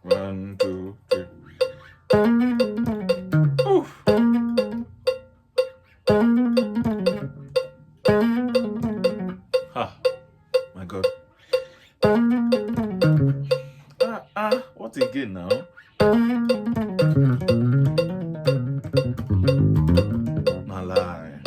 1, 2, 3. Oof. Ah, my God. What again now? My lie.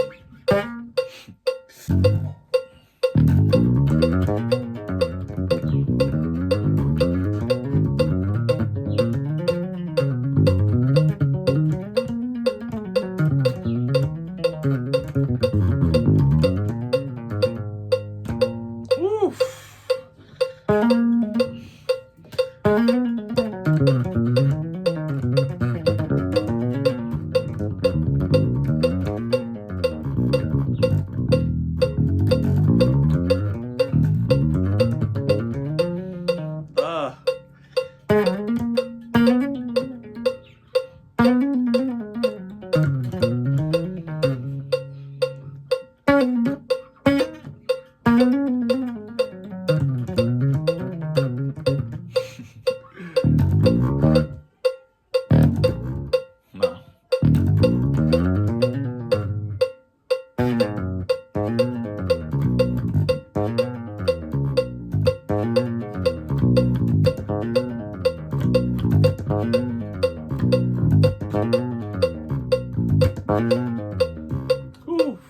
Oof. Ah. Now. Oof.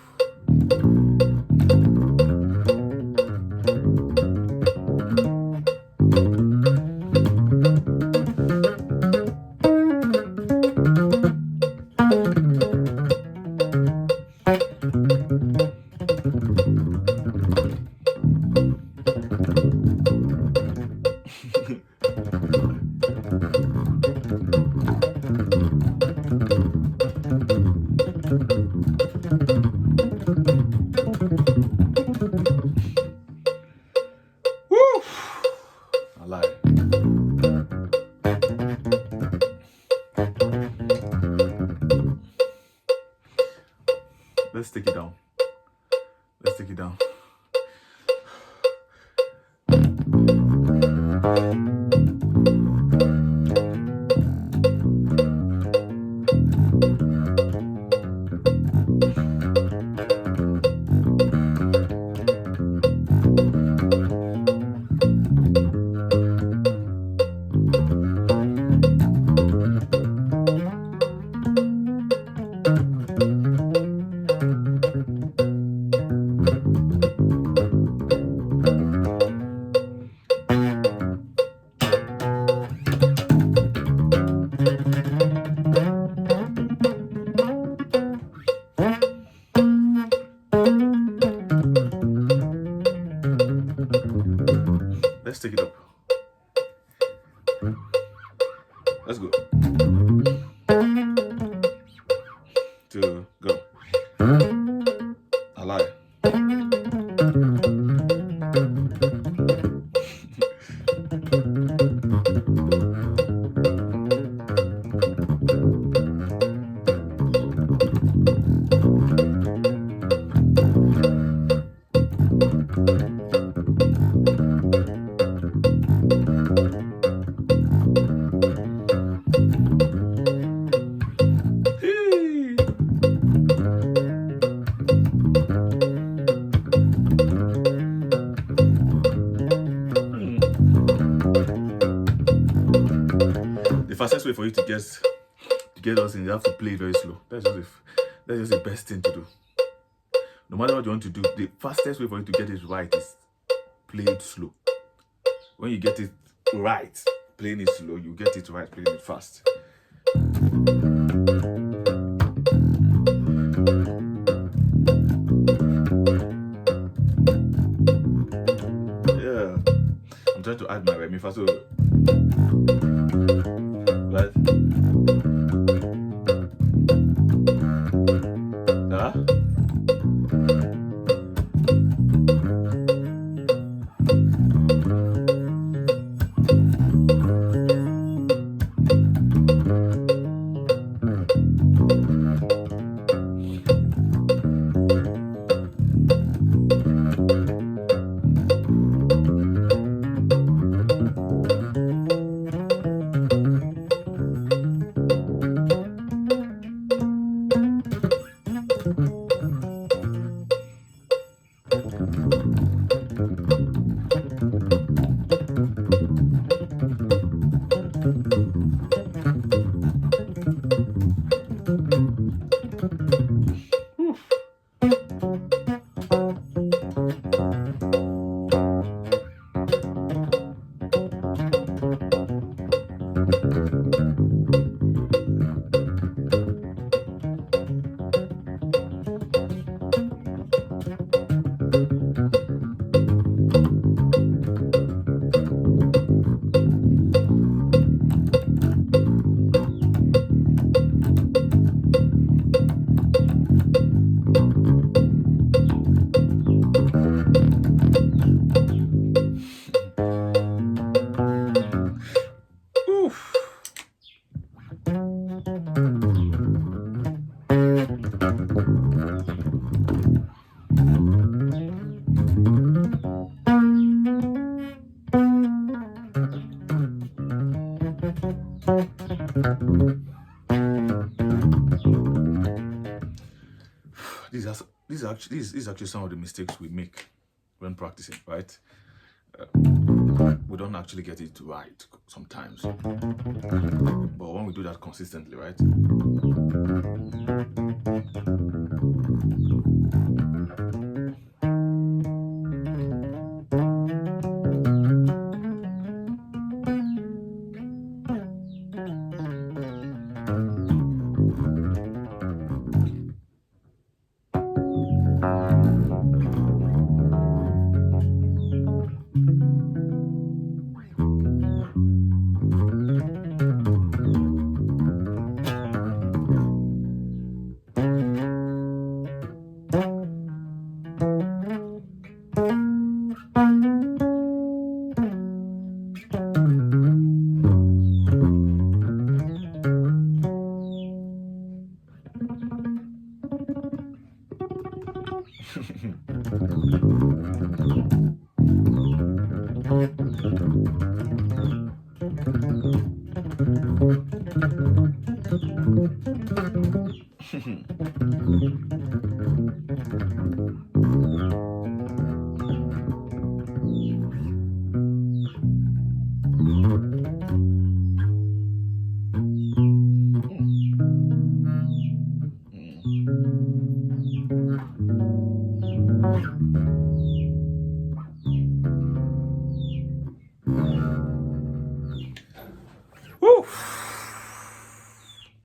Woof. I lied. Let's take it down. Let's take it down. Let's take it up. Let's go. 2, go. I lied. The fastest way for you to get us in, you have to play it very slow. That's just the best thing to do. No matter what you want to do, the fastest way for you to get it right is play it slow. When you get it right, playing it slow, you get it right, playing it fast. Yeah, I'm trying to add my re mi fa so. Right? Huh? These are actually some of the mistakes we make when practicing, right? We don't actually get it right sometimes, but when we do that consistently, right? Woo!